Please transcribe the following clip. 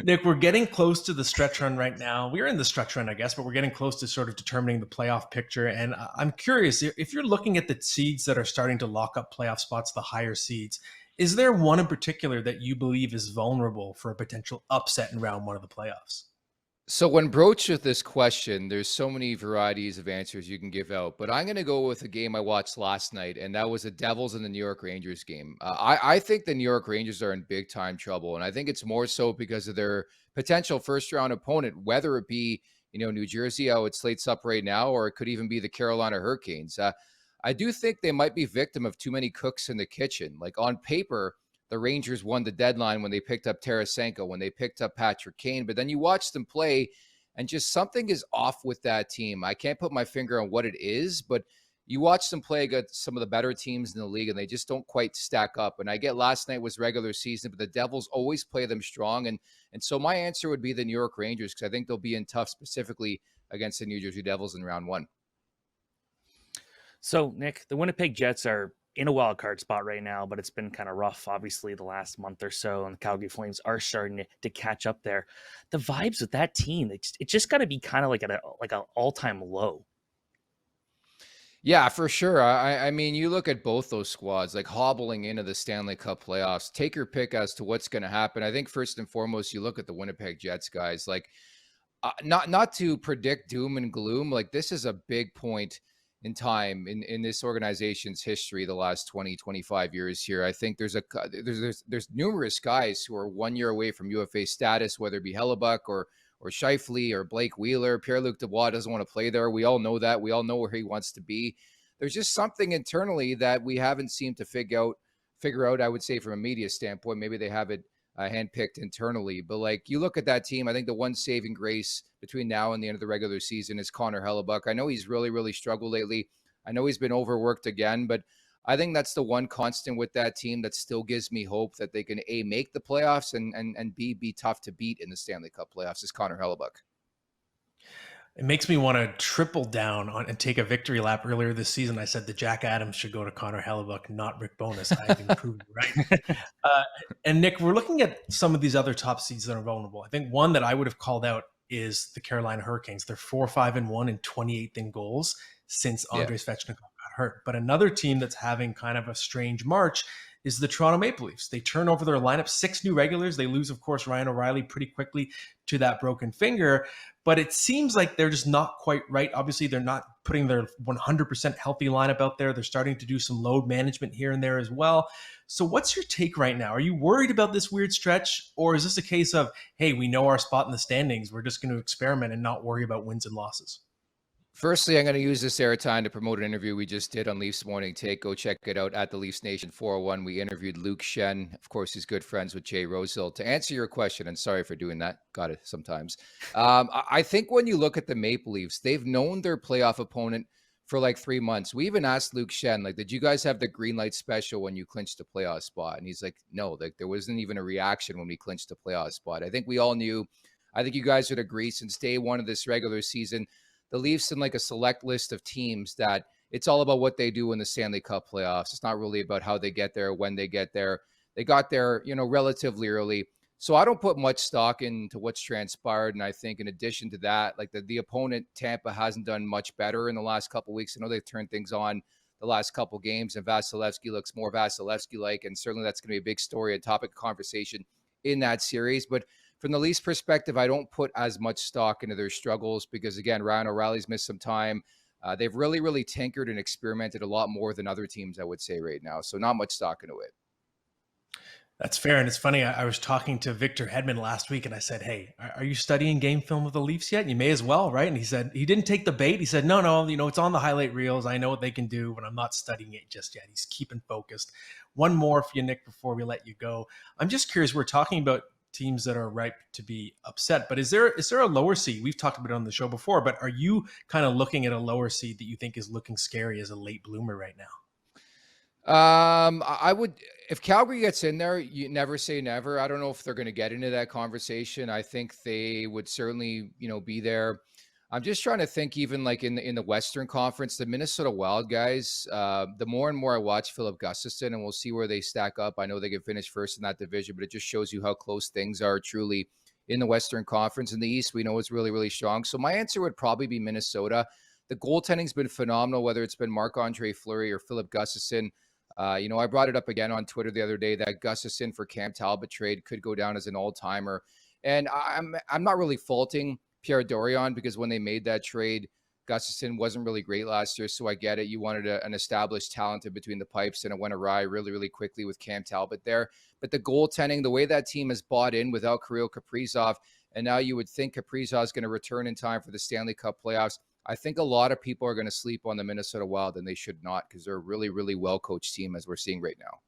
Nick, we're getting close to the stretch run right now. We're in the stretch run, I guess, but we're getting close to sort of determining the playoff picture. And I'm curious, if you're looking at the seeds that are starting to lock up playoff spots, the higher seeds, is there one in particular that you believe is vulnerable for a potential upset in round one of the playoffs? So when broached with this question, there's so many varieties of answers you can give out, but I'm going to go with a game I watched last night, and that was the Devils and the New York Rangers game. I think the New York Rangers are in big time trouble, and I think it's more so because of their potential first round opponent, whether it be New Jersey, how it slates up right now, or it could even be the Carolina Hurricanes. I do think they might be victim of too many cooks in the kitchen. Like on paper, the Rangers won the deadline when they picked up Tarasenko, when they picked up Patrick Kane. But then you watch them play, and just something is off with that team. I can't put my finger on what it is, but you watch them play against some of the better teams in the league, and they just don't quite stack up. And I get last night was regular season, but the Devils always play them strong. And so my answer would be the New York Rangers, because I think they'll be in tough specifically against the New Jersey Devils in round one. So, Nick, the Winnipeg Jets are in a wild card spot right now, but it's been kind of rough, obviously, the last month or so, and the Calgary Flames are starting to catch up there. The vibes with that team, it just got to be kind of like at an all-time low. Yeah, for sure. I mean, you look at both those squads, like hobbling into the Stanley Cup playoffs. Take your pick as to what's going to happen. I think first and foremost, you look at the Winnipeg Jets, guys. Like, not to predict doom and gloom. Like, this is a big point in time in this organization's history the last 20, 25 years here. I think there's numerous guys who are 1 year away from UFA status, whether it be Hellebuck or Scheifele or Blake Wheeler. Pierre-Luc Dubois doesn't want to play there. We all know that. We all know where he wants to be. There's just something internally that we haven't seemed to figure out, I would say, from a media standpoint. Maybe they have it handpicked internally. But like you look at that team, I think the one saving grace between now and the end of the regular season is Connor Hellebuck. I know he's really, really struggled lately. I know he's been overworked again, but I think that's the one constant with that team that still gives me hope that they can A, make the playoffs and B, be tough to beat in the Stanley Cup playoffs is Connor Hellebuck. It makes me want to triple down on and take a victory lap. Earlier this season, I said that Jack Adams should go to Connor Hellebuck, not Rick Bowness. I've improved, right? And Nick, we're looking at some of these other top seeds that are vulnerable. I think one that I would have called out is the Carolina Hurricanes. They're 4-5-1 and 28th in goals since Andrei Svechnikov got hurt. But another team that's having kind of a strange March is the Toronto Maple Leafs. They turn over their lineup, 6 new regulars. They lose, of course, Ryan O'Reilly pretty quickly to that broken finger. But it seems like they're just not quite right. Obviously, they're not putting their 100% healthy lineup out there. They're starting to do some load management here and there as well. So what's your take right now? Are you worried about this weird stretch? Or is this a case of, hey, we know our spot in the standings. We're just going to experiment and not worry about wins and losses? Firstly, I'm going to use this airtime to promote an interview we just did on Leafs Morning Take. Go check it out at the Leafs Nation 401. We interviewed Luke Shen. Of course, he's good friends with Jay Rosehill. To answer your question, and sorry for doing that, got it sometimes. I think when you look at the Maple Leafs, they've known their playoff opponent for like 3 months. We even asked Luke Shen, like, did you guys have the green light special when you clinched the playoff spot? And he's like, no, like there wasn't even a reaction when we clinched the playoff spot. I think we all knew. I think you guys would agree since day one of this regular season, the Leafs in like a select list of teams that it's all about what they do in the Stanley Cup playoffs. It's not really about how they get there, when they get there. They got there, relatively early. So I don't put much stock into what's transpired. And I think in addition to that, like the opponent, Tampa, hasn't done much better in the last couple of weeks. I know they've turned things on the last couple of games, and Vasilevsky looks more Vasilevsky-like. And certainly that's going to be a big story, a topic of conversation in that series. But from the Leafs perspective, I don't put as much stock into their struggles because, again, Ryan O'Reilly's missed some time. They've really, really tinkered and experimented a lot more than other teams, I would say, right now. So not much stock into it. That's fair. And it's funny, I was talking to Victor Hedman last week and I said, hey, are you studying game film of the Leafs yet? You may as well, right? And he said, he didn't take the bait. He said, no, it's on the highlight reels. I know what they can do, but I'm not studying it just yet. He's keeping focused. One more for you, Nick, before we let you go. I'm just curious, we're talking about teams that are ripe to be upset, but is there a lower seed? We've talked about it on the show before, but are you kind of looking at a lower seed that you think is looking scary as a late bloomer right now? I would, if Calgary gets in there, you never say never. I don't know if they're going to get into that conversation. I think they would certainly, be there. I'm just trying to think, even like in the Western Conference, the Minnesota Wild guys, the more and more I watch Philip Gustafsson, and we'll see where they stack up. I know they can finish first in that division, but it just shows you how close things are truly in the Western Conference. In the East, we know it's really, really strong. So my answer would probably be Minnesota. The goaltending's been phenomenal, whether it's been Marc-Andre Fleury or Philip Gustafsson. I brought it up again on Twitter the other day that Gustafsson for Cam Talbot trade could go down as an all-timer. And I'm not really faulting Pierre Dorion, because when they made that trade, Gustafsson wasn't really great last year, so I get it. You wanted an established talent in between the pipes, and it went awry really, really quickly with Cam Talbot there. But the goaltending, the way that team has bought in without Kirill Kaprizov, and now you would think Kaprizov is going to return in time for the Stanley Cup playoffs. I think a lot of people are going to sleep on the Minnesota Wild, and they should not, because they're a really, really well-coached team, as we're seeing right now.